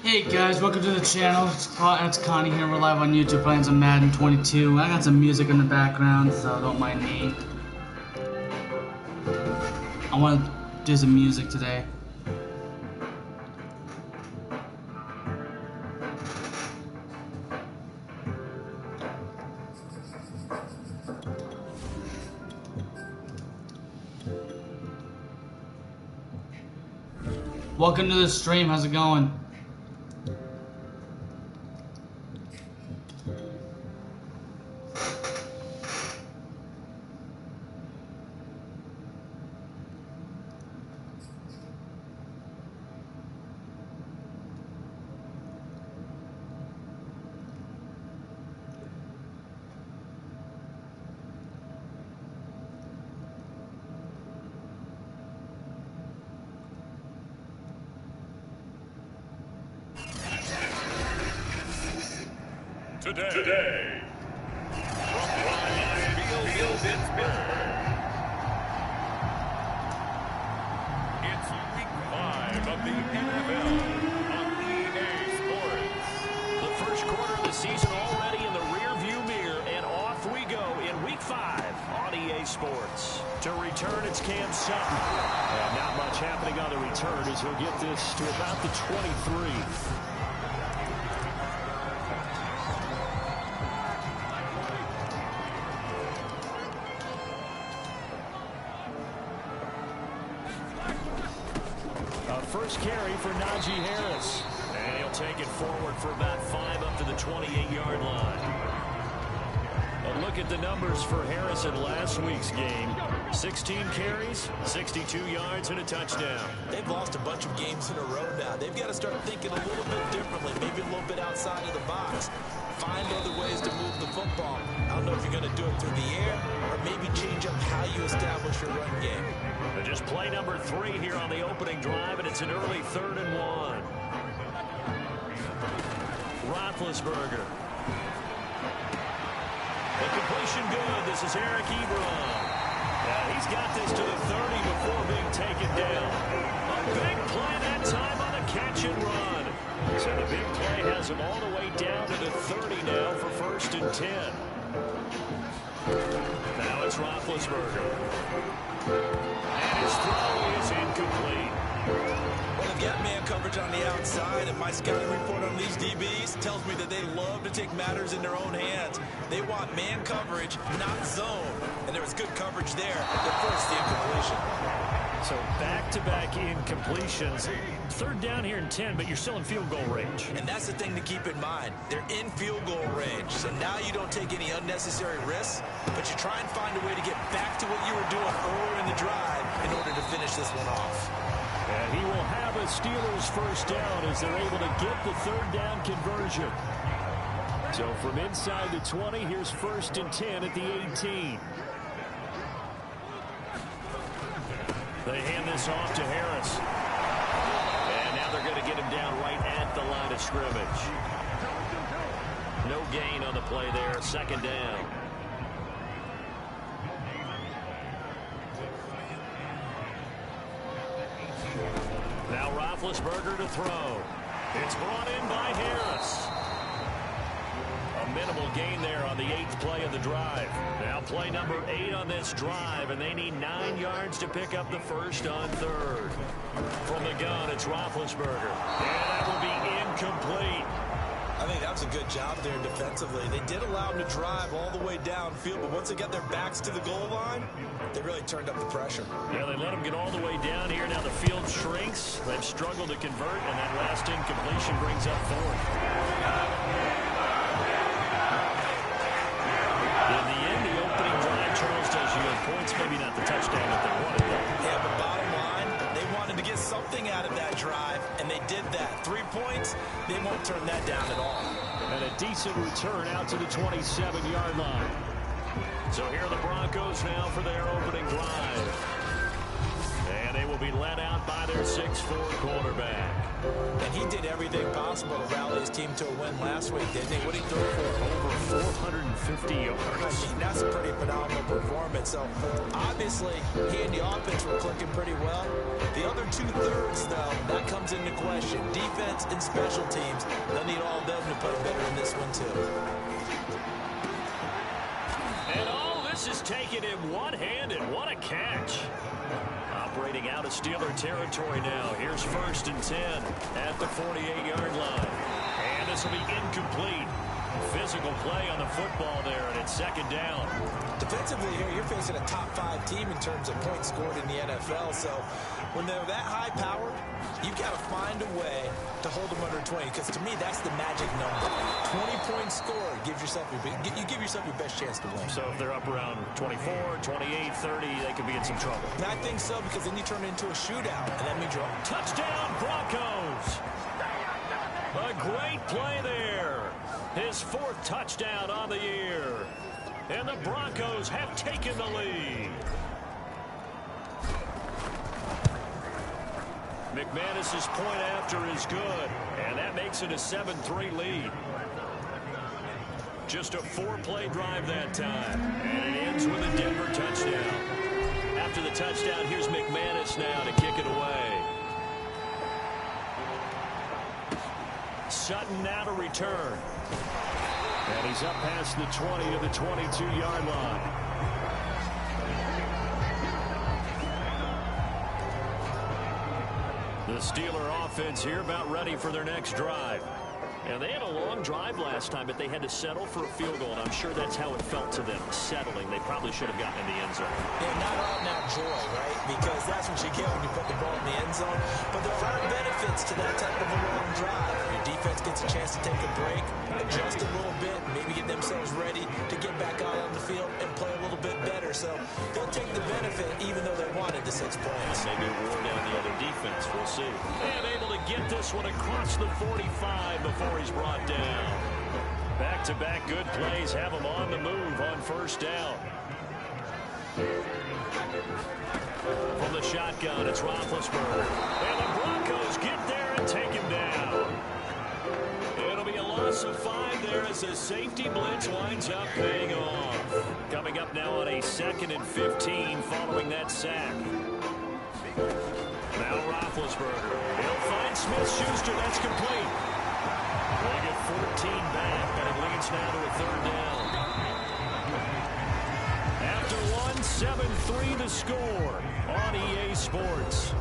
Hey guys, welcome to the channel. It's KlawXConnie here. We're live on YouTube playing some Madden 22. I got some music in the background, so don't mind me. I want to do some music today. Welcome to the stream. How's it going? Today. It's week 5 of the NFL on EA Sports. The first quarter of the season already in the rearview mirror, and off we go in week 5 on EA Sports. To return, it's Cam Sutton. And not much happening on the return as he'll get this to about the 23. First carry for Najee Harris. And he'll take it forward for about 5 up to the 28-yard line. A look at the numbers for Harris in last week's game. 16 carries, 62 yards, and a touchdown. They've lost a bunch of games in a row now. They've got to start thinking a little bit differently, maybe a little bit outside of the box. Find other ways to move the football. I don't know if you're going to do it through the air or maybe change up how you establish your run game. Just play number 3 here on the opening drive, and it's an early 3rd and 1. Roethlisberger. The completion good. This is Eric Ebron. He's got this to the 30 before being taken down. A big play that time on the catch and run. So the big play has him all the way down to the 30 now for 1st and 10. Now it's Roethlisberger. And his throw is incomplete. Well, they've got man coverage on the outside, and my scouting report on these DBs tells me that they love to take matters in their own hands. They want man coverage, not zone. And there was good coverage there to force the incompletion. So back-to-back incompletions. 3rd down here in 10, but you're still in field goal range. And that's the thing to keep in mind. They're in field goal range. So now you don't take any unnecessary risks, but you try and find a way to get back to what you were doing earlier in the drive in order to finish this one off. And he will have a Steelers first down as they're able to get the 3rd down conversion. So from inside the 20, here's 1st and 10 at the 18. They hand this off to Harris. And now they're going to get him down right at the line of scrimmage. No gain on the play there. 2nd down. Now Roethlisberger to throw. It's brought in by Harris. A minimal gain there on the 8th play of the drive. Now play number 8 on this drive, and they need 9 yards to pick up the 1st on 3rd. From the gun, it's Roethlisberger. And that will be incomplete. I think that was a good job there defensively. They did allow them to drive all the way downfield, but once they got their backs to the goal line, they really turned up the pressure. Yeah, they let them get all the way down here. Now the field shrinks. They've struggled to convert, and that last incompletion brings up 4th. In the end, the opening drive, Charles tells you points, maybe not the touchdown that they wanted, though. Yeah, but bottom line, they wanted to get something out of that drive, and they did that. 3 points, they won't turn that down at all. And a decent return out to the 27-yard line. So here are the Broncos now for their opening drive. And they will be led out by their 6'4 quarterback. And he did everything possible to rally his team to a win last week, didn't he? What did he throw for? Over 450 yards. I mean, that's a pretty phenomenal performance. So, obviously, he and the offense were clicking pretty well. The other two-thirds, though, that comes into question. Defense and special teams, they'll need all of them to play better in this one, too. And all this is taken in one-handed. What a catch. Operating out of Steeler territory now. Here's 1st and 10 at the 48-yard line. And this will be incomplete. Physical play on the football there, and it's 2nd down. Defensively here, you're facing a top-5 team in terms of points scored in the NFL. So when they're that high-powered, you've got to find a way to hold them under 20. Because to me, that's the magic number. 20 points scored gives yourself you give yourself your best chance to win. So if they're up around 24, 28, 30, they could be in some trouble. And I think so, because then you turn it into a shootout, and that means you're up. Touchdown, Broncos! A great play there. His 4th touchdown on the year. And the Broncos have taken the lead. McManus's point after is good, and that makes it a 7-3 lead. Just a 4-play drive that time, and it ends with a Denver touchdown. After the touchdown, here's McManus now to kick it away. Sutton now to return. And he's up past the 20 to the 22-yard line. The Steeler offense here about ready for their next drive. And they had a long drive last time, but they had to settle for a field goal, and I'm sure that's how it felt to them, settling. They probably should have gotten in the end zone. Yeah, not all now joy, right? Because that's what you get when you put the ball in the end zone. But there are benefits to that type of a long drive. Your defense gets a chance to take a break, adjust a little bit, maybe get themselves ready to get back out on the field and play a little bit better. So they'll take the benefit even though they wanted the 6 points. Maybe wore down the other defense. We'll see. And able to get this one across the 45 before he's brought down. Back-to-back good plays have him on the move on 1st down. From the shotgun, it's Roethlisberger. And the Broncos get there and take him down. It'll be a loss of 5 there as the safety blitz winds up paying off. Coming up now on a 2nd and 15 following that sack. Now Roethlisberger. He'll find Smith-Schuster. That's complete. They get 14 back, and it leads now to a 3rd down. After one, 7-3 the score on EA Sports.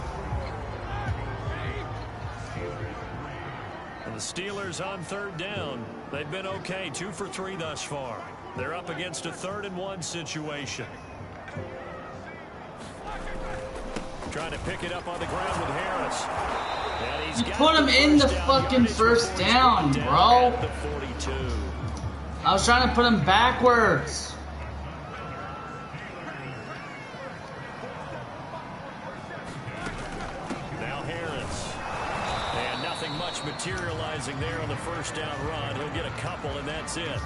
And the Steelers on 3rd down. They've been okay, 2 for 3 thus far. They're up against a 3rd and 1 situation. Trying to pick it up on the ground with Harris. And he's put him in the fucking 1st down, bro. The 42. I was trying to put him backwards. Now Harris. And nothing much materializing there on the 1st down run. He'll get a couple, and that's it.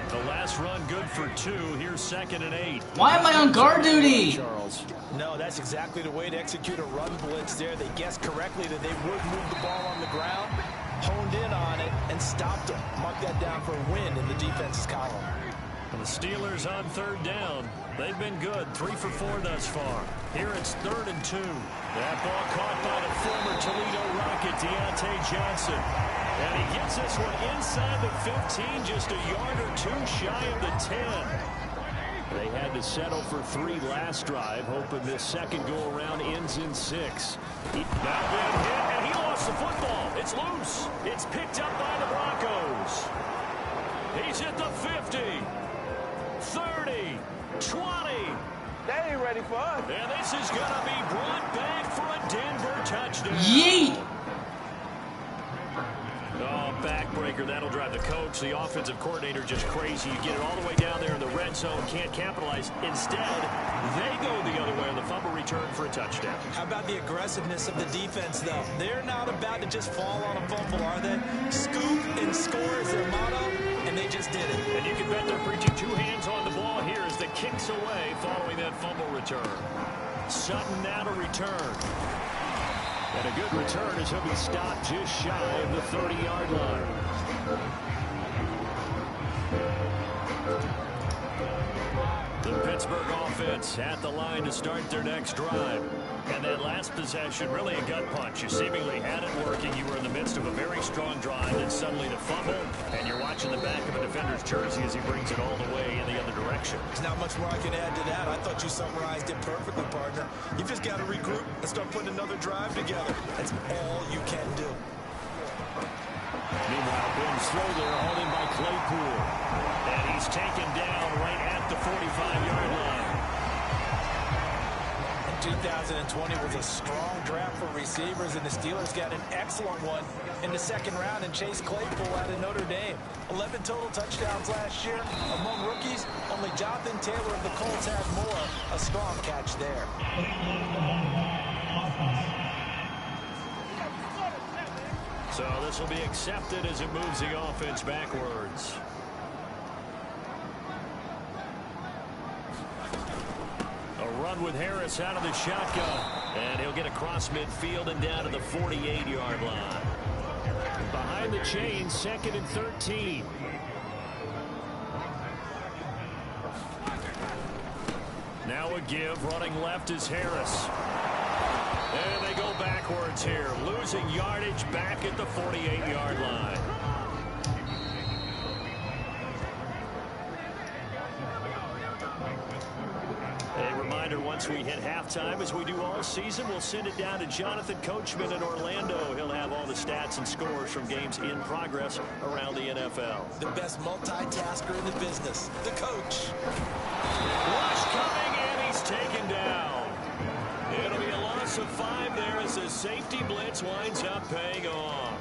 The last run good for 2. Here's 2nd and 8. Why am I on guard duty? Charles. No, that's exactly the way to execute a run blitz there. They guessed correctly that they would move the ball on the ground, honed in on it, and stopped them. Mark that down for a win in the defense's column. And the Steelers on 3rd down. They've been good, 3 for 4 thus far. Here it's 3rd and 2. That ball caught by the former Toledo Rocket, Deontay Johnson. And he gets this one inside the 15, just a yard or 2 shy of the 10. They had to settle for 3 last drive, hoping this second go-around ends in 6. Now been hit, and he lost the football. It's loose. It's picked up by the Broncos. He's at the 50, 30, 20. They ain't ready for us. And this is going to be brought back for a Denver touchdown. Yeet! Oh, backbreaker. That'll drive the coach, the offensive coordinator, just crazy. You get it all the way down there in the red zone, can't capitalize. Instead, they go the other way on the fumble return for a touchdown. How about the aggressiveness of the defense, though? They're not about to just fall on a fumble, are they? Scoop and score is their motto, and they just did it. And you can bet they're preaching 2 hands on the ball here as the kicks away following that fumble return. Sutton now to return. And a good return as he'll be stopped just shy of the 30-yard line. The Pittsburgh offense at the line to start their next drive. And that last possession, really a gut punch. You seemingly had it working. You were in the midst of a very strong drive, and suddenly the fumble, and you're watching the back of a defender's jersey as he brings it all the way in the other direction. There's not much more I can add to that. I thought you summarized it perfectly, partner. You've just got to regroup and start putting another drive together. That's all you can do. Meanwhile, Bill's throw there, hauled in by Claypool. And he's taken down right at the 45-yard line. 2020 was a strong draft for receivers, and the Steelers got an excellent one in the second round and Chase Claypool out of Notre Dame. 11 total touchdowns last year. Among rookies, only Jonathan Taylor of the Colts had more. A strong catch there. So this will be accepted as it moves the offense backwards. Run with Harris out of the shotgun, and he'll get across midfield and down to the 48-yard line. Behind the chain, 2nd and 13. Now a give, running left is Harris. And they go backwards here, losing yardage back at the 48-yard line. Once we hit halftime, as we do all season, we'll send it down to Jonathan Coachman in Orlando. He'll have all the stats and scores from games in progress around the NFL. The best multitasker in the business, the coach. Rush coming, and he's taken down. It'll be a loss of 5 there as the safety blitz winds up paying off.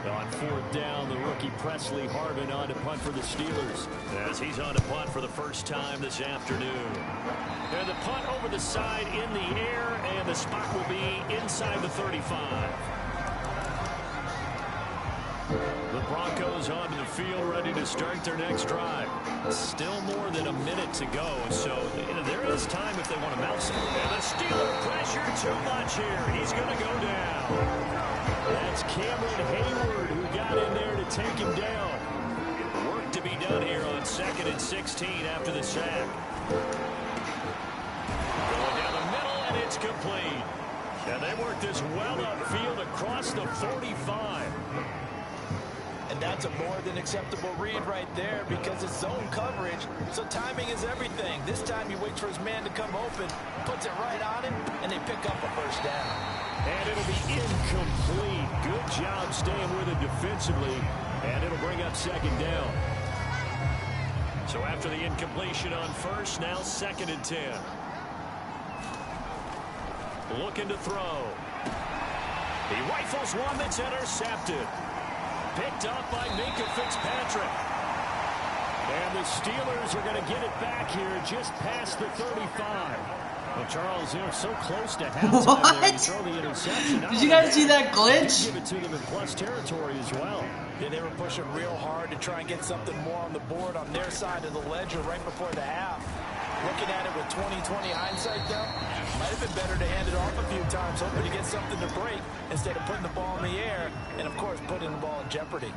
On 4th down, the rookie Presley Harvin on to punt for the Steelers, as he's on to punt for the first time this afternoon. And the punt over the side in the air, and the spot will be inside the 35. The Broncos onto the field, ready to start their next drive. Still more than a minute to go, so there is time if they want to mount some. And the Steeler pressure too much here. He's going to go down. That's Cameron Hayward who got in there to take him down. Work to be done here on 2nd and 16 after the sack. Going down the middle, and it's complete. And they work this well upfield across the 45. And that's a more than acceptable read right there because it's zone coverage, so timing is everything. This time he waits for his man to come open, puts it right on him, and they pick up a first down. And it'll be incomplete. Good job staying with it defensively, and it'll bring up 2nd down. So after the incompletion on first, now 2nd and 10. Looking to throw. He rifles one that's intercepted. Picked up by Minka Fitzpatrick. And the Steelers are going to get it back here just past the 35. Well, Charles, they're so close to halftime. What? There. You throw the interception. Did you guys see that glitch? Give it to them in plus territory as well. Yeah, they were pushing real hard to try and get something more on the board on their side of the ledger right before the half. Looking at it with 20/20 hindsight, though, might have been better to hand it off a few times, hoping to get something to break instead of putting the ball in the air and, of course, putting the ball in jeopardy.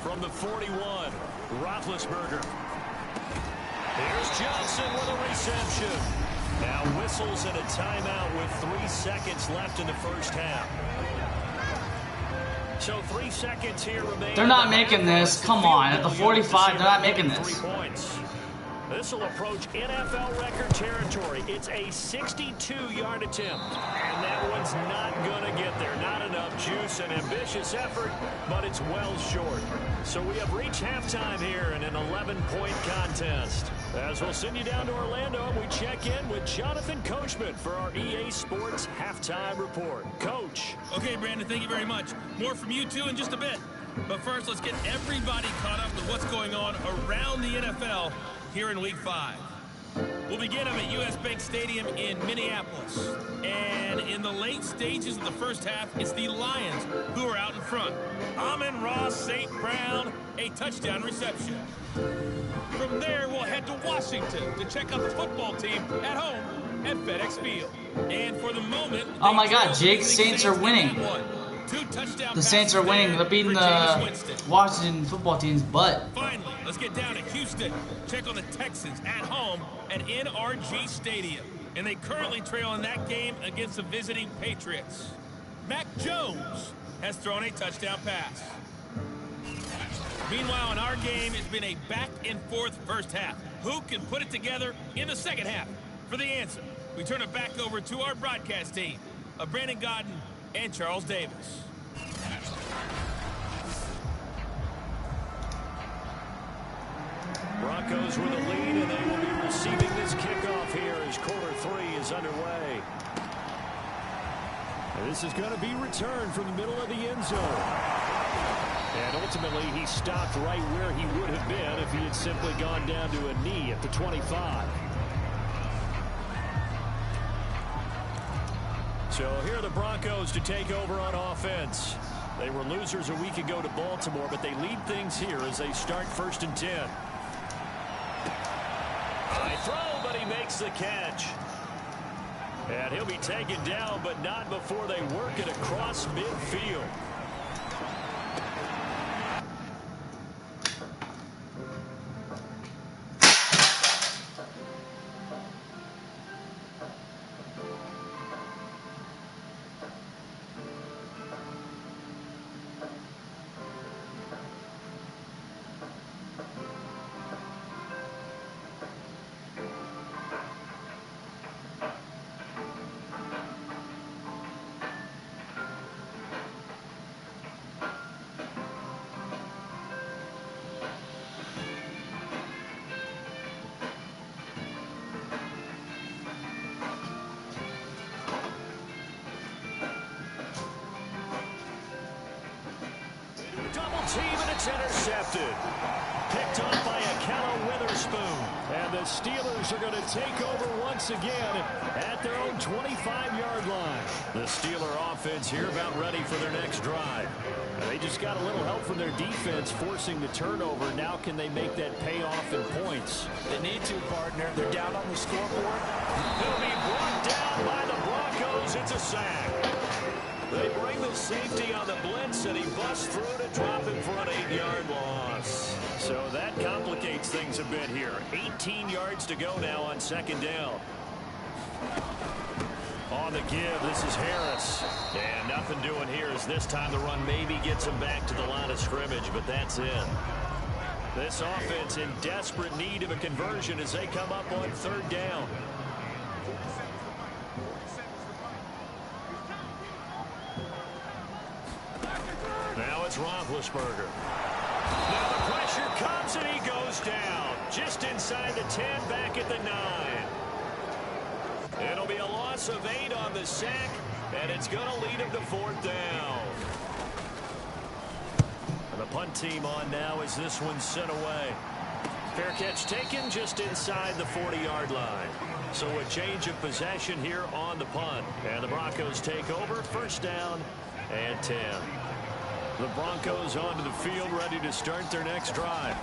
From the 41, Roethlisberger. Here's Johnson with a reception. Now whistles and a timeout with 3 seconds left in the first half. So 3 seconds here remain. They're not making this. Come on. At the 45, they're not making this. 3 points. This will approach NFL record territory. It's a 62-yard attempt. And that one's not going to get there. Not enough juice and ambitious effort, but it's well short. So we have reached halftime here in an 11-point contest. As we'll send you down to Orlando, we check in with Jonathan Coachman for our EA Sports Halftime Report. Coach. Okay, Brandon, thank you very much. More from you, too, in just a bit. But first, let's get everybody caught up with what's going on around the NFL here in Week 5. We'll begin them at U.S. Bank Stadium in Minneapolis. And in the late stages of the first half, it's the Lions who are out in front. Amon-Ra St. Brown, a touchdown reception. From there, we'll head to Washington to check out the football team at home at FedEx Field. And for the moment, oh my God, Jake, Saints are winning. The Saints are winning. They're beating the Washington football team's butt. Finally, let's get down to Houston. Check on the Texans at home at NRG Stadium. And they currently trail in that game against the visiting Patriots. Mac Jones has thrown a touchdown pass. Meanwhile, in our game, it's been a back-and-forth first half. Who can put it together in the second half? For the answer, we turn it back over to our broadcast team of Brandon Godden and Charles Davis. Broncos with a lead, and they will be receiving this kickoff here as quarter 3 is underway. And this is going to be returned from the middle of the end zone. And ultimately, he stopped right where he would have been if he had simply gone down to a knee at the 25. So here are the Broncos to take over on offense. They were losers a week ago to Baltimore, but they lead things here as they start 1st and 10. High throw, but he makes the catch. And he'll be taken down, but not before they work it across midfield. Team, and it's intercepted. Picked off by Akello Witherspoon. And the Steelers are going to take over once again at their own 25-yard line. The Steeler offense here about ready for their next drive. And they just got a little help from their defense forcing the turnover. Now can they make that pay off in points? They need to, partner. They're down on the scoreboard. He'll be brought down by the Broncos. It's a sack. They bring the safety on the blitz, and he busts through to drop him for an 8-yard loss. So that complicates things a bit here. 18 yards to go now on 2nd down. On the give, this is Harris. And nothing doing here as this time the run maybe gets him back to the line of scrimmage, but that's it. This offense in desperate need of a conversion as they come up on 3rd down. Now it's Roethlisberger. Now the pressure comes and he goes down. Just inside the 10, back at the 9. It'll be a loss of 8 on the sack, and it's going to lead him to 4th down. And the punt team on now as this one's sent away. Fair catch taken just inside the 40-yard line. So a change of possession here on the punt. And the Broncos take over, 1st down and 10. The Broncos onto the field, ready to start their next drive.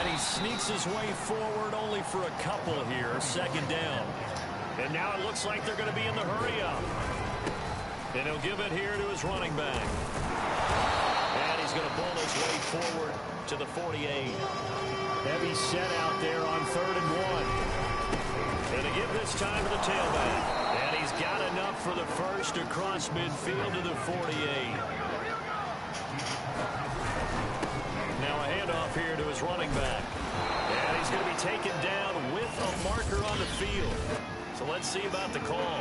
And he sneaks his way forward only for a couple here, 2nd down. And now it looks like they're going to be in the hurry-up. And he'll give it here to his running back. And he's going to pull his way forward to the 48. Heavy set out there on 3rd and 1. And to give this time to the tailback. And he's got enough for the first across midfield to the 48. Now a handoff here to his running back. And he's going to be taken down with a marker on the field. So let's see about the call.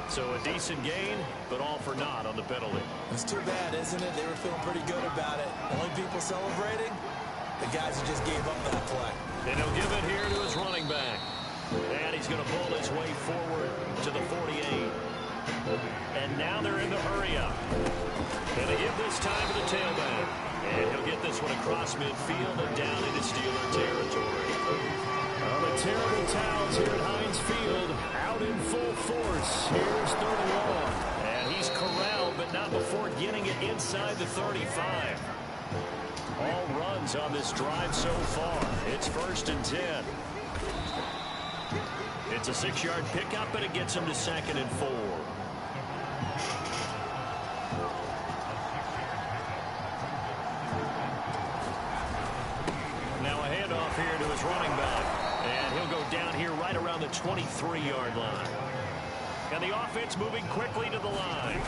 So a decent gain, but all for naught on the penalty. It's too bad, isn't it? They were feeling pretty good about it. Only people celebrating? The guys who just gave up that play. And he'll give it here to his running back. And he's going to pull his way forward to the 48. And now they're in the hurry-up. And they give this time to the tailback. And he'll get this one across midfield and down into Steeler territory. The terrible towels here at Heinz Field, out in full force. Here's 3rd and long. And he's corralled, but not before getting it inside the 35. All runs on this drive so far. It's 1st and 10. It's a 6-yard pickup, and it gets him to 2nd and 4. Now a handoff here to his running back. And he'll go down here right around the 23-yard line. And the offense moving quickly to the line.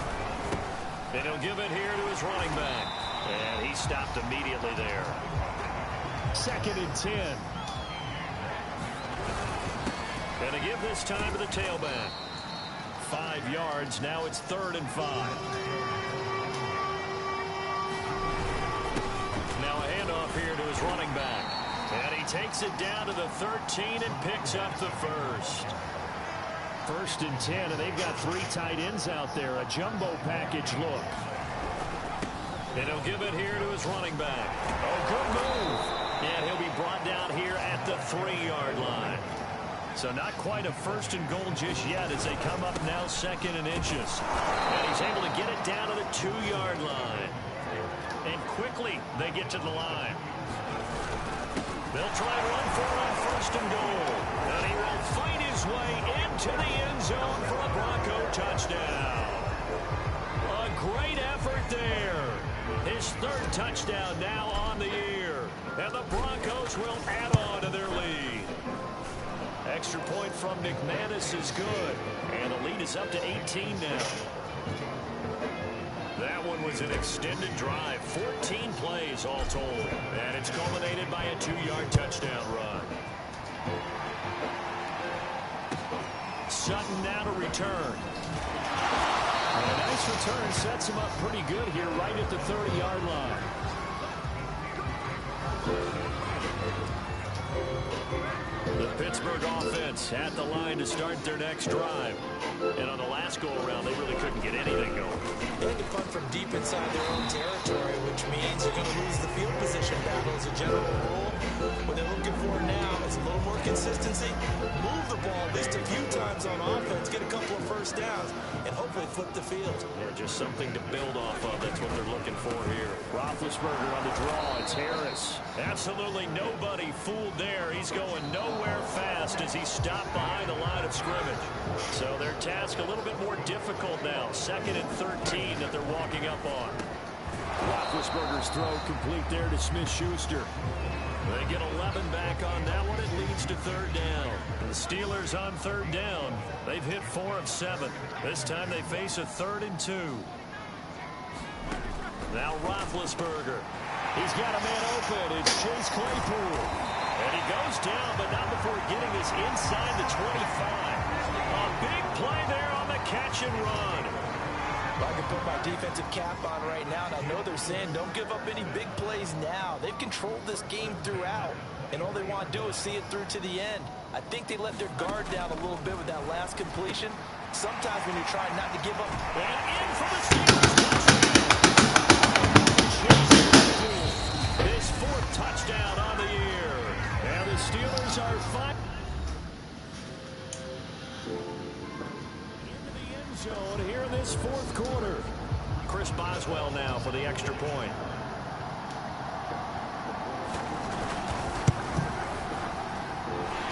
And he'll give it here to his running back. And he stopped immediately there. 2nd and 10. And to give this time to the tailback. 5 yards. Now it's 3rd and 5. Now a handoff here to his running back. And he takes it down to the 13 and picks up the first. 1st and 10, and they've got 3 tight ends out there. A jumbo package look. And he'll give it here to his running back. Oh, good move. And he'll be brought down here at the 3-yard line. So not quite a 1st and goal just yet as they come up now 2nd and inches. And he's able to get it down to the 2-yard line. And quickly they get to the line. They'll try and run for it on 1st and goal. And he will fight his way into the end zone for a Bronco touchdown. A great effort there. His 3rd touchdown now on the year. And the Broncos will add on to their lead. Extra point from McManus is good. And the lead is up to 18 now. That one was an extended drive. 14 plays all told. And it's culminated by a 2-yard touchdown run. Sutton now to return. And a nice return sets him up pretty good here right at the 30-yard line. The Pittsburgh offense at the line to start their next drive. And on the last go-around, they really couldn't get anything going. They had to punt from deep inside their own territory, which means you're going to lose the field position battle as a general rule. What they're looking for now is a little more consistency. Move the ball at least a few times on offense, get a couple of 1st downs, and hopefully flip the field. Yeah, just something to build off of. That's what they're looking for here. Roethlisberger on the draw. It's Harris. Absolutely nobody fooled there. He's going nowhere fast as he stopped behind the line of scrimmage. So their task a little bit more difficult now. 2nd and 13 that they're walking up on. Roethlisberger's throw complete there to Smith-Schuster. They get 11 back on that one. It leads to 3rd down. The Steelers on 3rd down. They've hit 4 of 7. This time they face a 3rd and 2. Now Roethlisberger. He's got a man open. It's Chase Claypool. And he goes down, but not before getting this inside the 25. A big play there on the catch and run. I can put my defensive cap on right now, and I know they're saying don't give up any big plays now. They've controlled this game throughout, and all they want to do is see it through to the end. I think they let their guard down a little bit with that last completion. Sometimes when you're trying not to give up. And in for the Steelers touchdown. His 4th touchdown on the year. And the Steelers are fine. Zone here in this 4th quarter. Chris Boswell now for the extra point.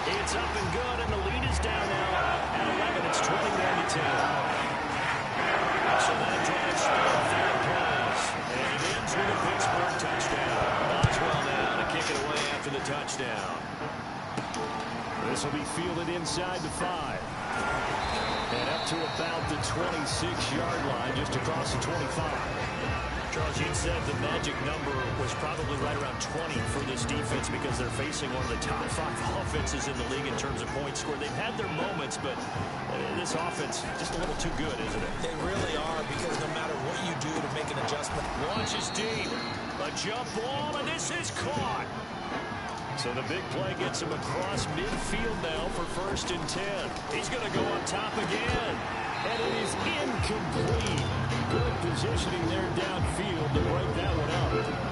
It's up and good, and the lead is down now at 11. It's 29-10. So that drive started 3 plays, and it ends with a Pittsburgh touchdown. Boswell now to kick it away after the touchdown. This will be fielded inside the 5. And up to about the 26-yard line, just across the 25. Charles, you said the magic number was probably right around 20 for this defense because they're facing one of the top 5 offenses in the league in terms of points scored. They've had their moments, but this offense just a little too good, isn't it? They really are, because no matter what you do to make an adjustment. Launches deep. A jump ball, and this is caught. So the big play gets him across midfield now for 1st and 10. He's going to go up top again. And it is incomplete. Good positioning there downfield to break that one up.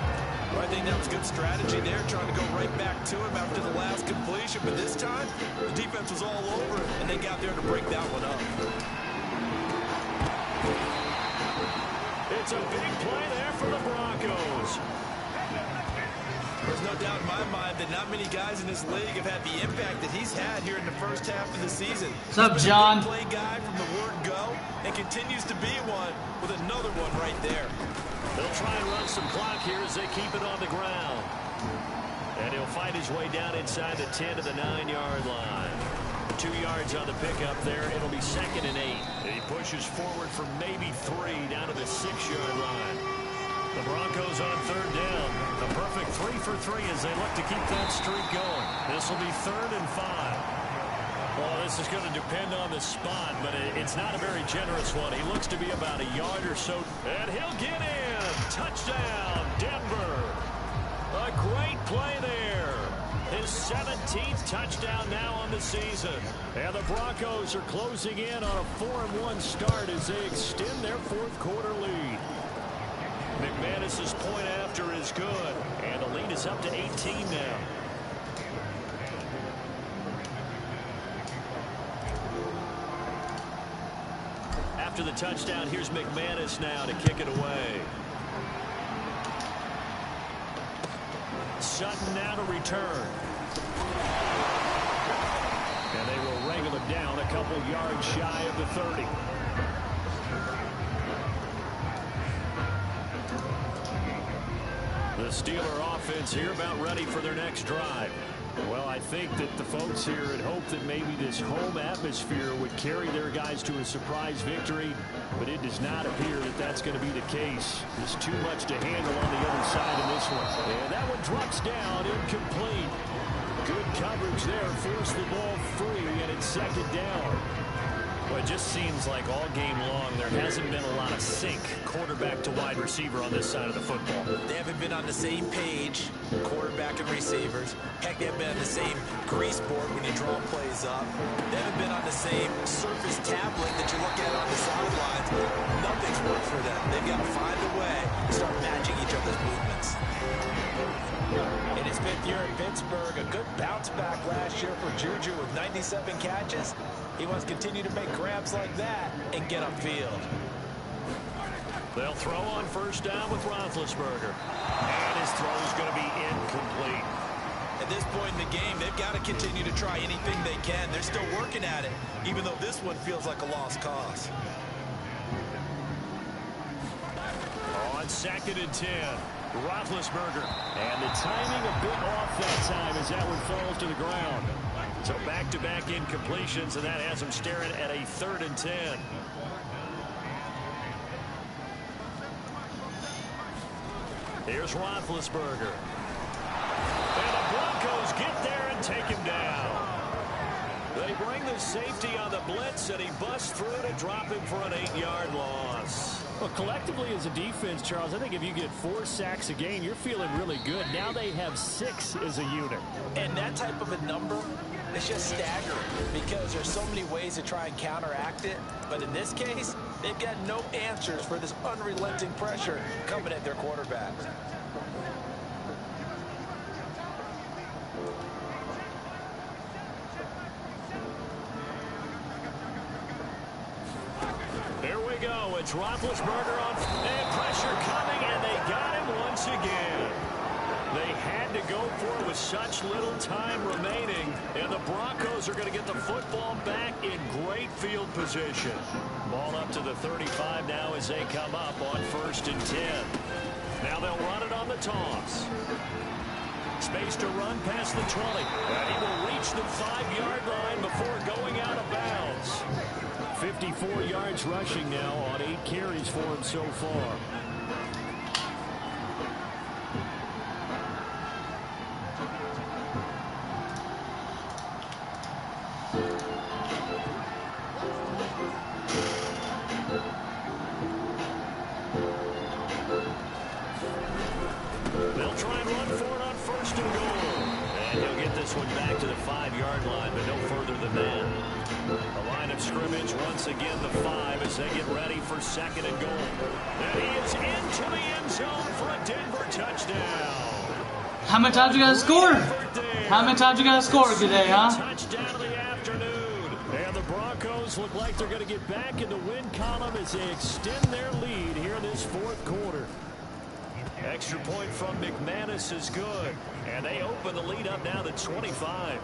I think that was good strategy there, trying to go right back to him after the last completion. But this time, the defense was all over it, and they got there to break that one up. It's a big play there for the Broncos. There's no doubt in my mind that not many guys in this league have had the impact that he's had here in the first half of the season. What's up, John? Play guy from the word go, and continues to be one with another one right there. They'll try and run some clock here as they keep it on the ground. And he'll fight his way down inside the 10 to the 9-yard line. 2 yards on the pickup there. It'll be 2nd and 8. He pushes forward for maybe 3 down to the 6-yard line. The Broncos on 3rd down. A perfect 3 for 3 as they look to keep that streak going. This will be 3rd and 5. Well, this is going to depend on the spot, but it's not a very generous one. He looks to be about a yard or so. And he'll get in. Touchdown, Denver. A great play there. His 17th touchdown now on the season. And the Broncos are closing in on a 4-1 start as they extend their 4th quarter lead. McManus's point after is good. And the lead is up to 18 now. After the touchdown, here's McManus now to kick it away. Sutton now to return. And they will wrangle him down a couple yards shy of the 30. The Steeler offense here about ready for their next drive. Well, I think that the folks here had hoped that maybe this home atmosphere would carry their guys to a surprise victory, but it does not appear that that's going to be the case. There's too much to handle on the other side of this one. And that one drops down, incomplete. Good coverage there, forced the ball free, and it's 2nd down. Well, it just seems like all game long there hasn't been a lot of sync quarterback to wide receiver on this side of the football. They haven't been on the same page, quarterback and receivers. Heck, they haven't been on the same grease board when you draw plays up. They haven't been on the same surface tablet that you look at on the sidelines. Nothing's worked for them. They've got to find a way to start matching each other's movements. In his 5th year in Pittsburgh, a good bounce back last year for Juju with 97 catches. He wants to continue to make grabs like that and get upfield. They'll throw on 1st down with Roethlisberger. And his throw is going to be incomplete. At this point in the game, they've got to continue to try anything they can. They're still working at it, even though this one feels like a lost cause. On 2nd and 10. Roethlisberger. And the timing a bit off that time as that one falls to the ground. So back-to-back incompletions, and that has him staring at a 3rd and 10. Here's Roethlisberger. And the Broncos get there and take him down. They bring the safety on the blitz, and he busts through to drop him for an 8-yard loss. Well, collectively as a defense, Charles, I think if you get 4 sacks a game, you're feeling really good. Now they have 6 as a unit. And that type of a number is just staggering because there's so many ways to try and counteract it. But in this case, they've got no answers for this unrelenting pressure coming at their quarterback. Here we go. It's Roethlisberger on, and pressure coming, and they got him once again. They had to go for it with such little time remaining, and the Broncos are going to get the football back in great field position. Ball up to the 35 now as they come up on 1st and 10. Now they'll run it on the toss. Space to run past the 20, and he will reach the 5-yard line before going out of bounds. 54 yards rushing now on 8 carries for him so far. They'll try and run for it on 1st and goal. And he'll get the this one back to the 5-yard line, but no further than that. The line of scrimmage, once again, the 5 as they get ready for 2nd and goal. And he is into the end zone for a Denver touchdown. How many times you gotta score? How many times you gotta score today, huh? Touchdown of the afternoon. And the Broncos look like they're going to get back in the win column as they extend their lead here in this 4th quarter. Extra point from McManus is good. And they open the lead up now to 25.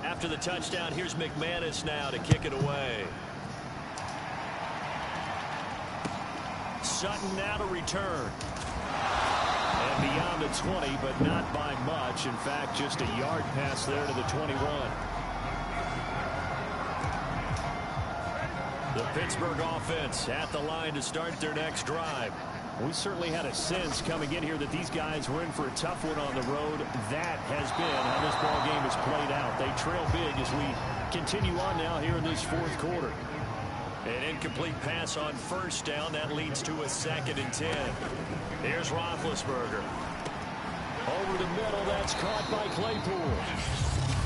After the touchdown, here's McManus now to kick it away. Sutton now to return. And beyond the 20, but not by much. In fact, just a yard pass there to the 21. The Pittsburgh offense at the line to start their next drive. We certainly had a sense coming in here that these guys were in for a tough one on the road. That has been how this ball game has played out. They trail big as we continue on now here in this 4th quarter. An incomplete pass on 1st down. That leads to a 2nd and 10. Here's Roethlisberger. Over the middle, that's caught by Claypool.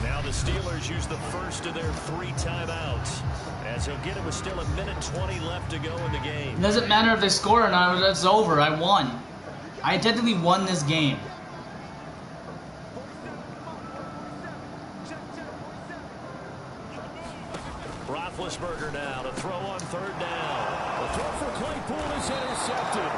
Now the Steelers use the first of their 3 timeouts. As he'll get it with still 1:20 left to go in the game. It doesn't matter if they score or not, it's over. I won. I technically won this game. Roethlisberger now to throw on 3rd down. The throw for Claypool is intercepted.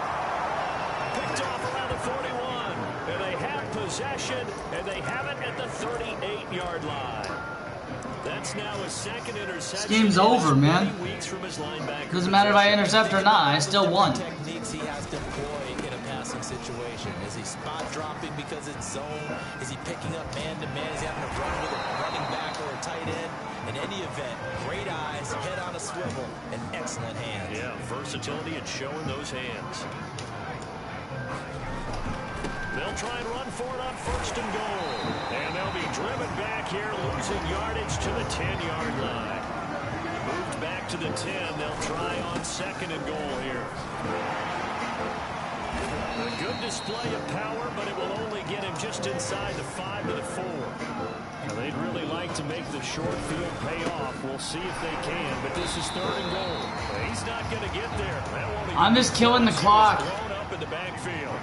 Picked off around the 41. And they have possession, and they have it at the 38-yard line. That's now a 2nd interception. This game's over, man. Weeks from his linebacker. Doesn't matter if I intercept or not, I still won. Techniques he has to employ in a passing situation. Is he spot dropping because it's zone? Is he picking up man-to-man? Is he having to run with a running back or a tight end? In any event, great eyes, head on a swivel, and excellent hands. Yeah, versatility and showing those hands. They'll try and run for it on 1st and goal. And they'll be driven back here, losing yardage to the 10-yard line. Moved back to the 10. They'll try on 2nd and goal here. A good display of power, but it will only get him just inside the 5 to the 4. Now, they'd really like to make the short field pay off. We'll see if they can, but this is 3rd and goal. He's not going to get there. That won't even I'm just killing the clock. thrown up in the backfield.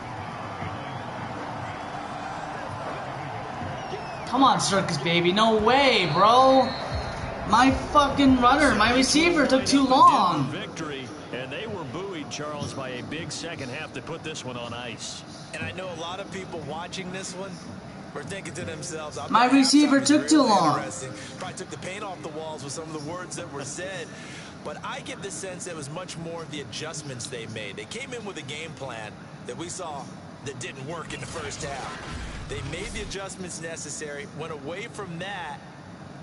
Come on, circus baby. No way, bro. My fucking runner, my receiver took too long. Victory, and they were buoyed, Charles, by a big 2nd half to put this one on ice. And I know a lot of people watching this one are thinking to themselves, my receiver took too long. Probably took the paint off the walls with some of the words that were said. But I get the sense it was much more of the adjustments they made. They came in with a game plan that we saw that didn't work in the 1st half. They made the adjustments necessary, went away from that,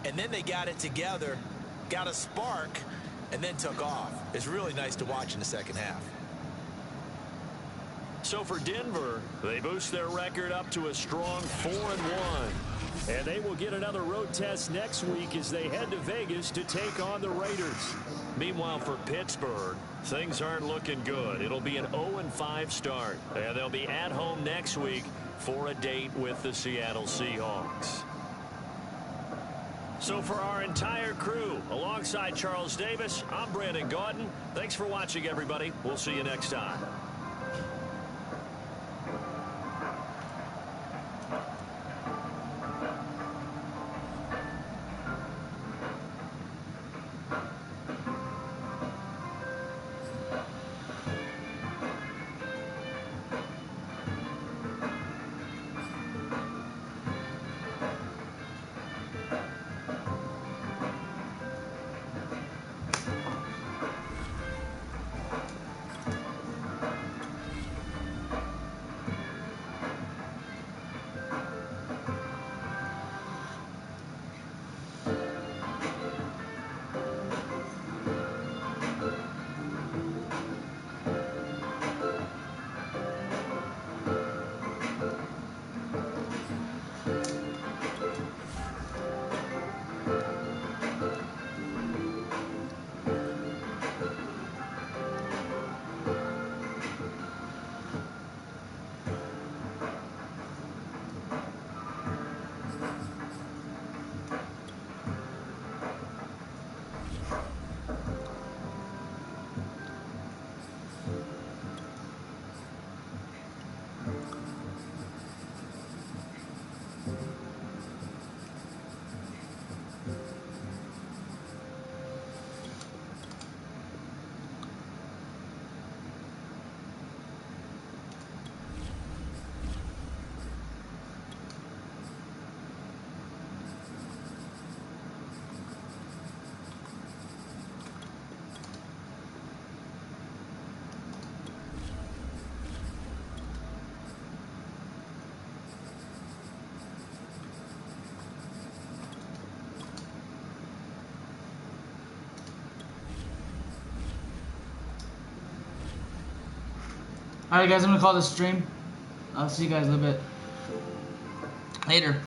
and then they got it together, got a spark, and then took off. It's really nice to watch in the 2nd half. So for Denver, they boost their record up to a strong 4-1. And they will get another road test next week as they head to Vegas to take on the Raiders. Meanwhile, for Pittsburgh, things aren't looking good. It'll be an 0-5 start, and they'll be at home next week for a date with the Seattle Seahawks. So for our entire crew, alongside Charles Davis, I'm Brandon Gaudin. Thanks for watching, everybody. We'll see you next time. Alright guys, I'm gonna call this stream. I'll see you guys in a bit. Later.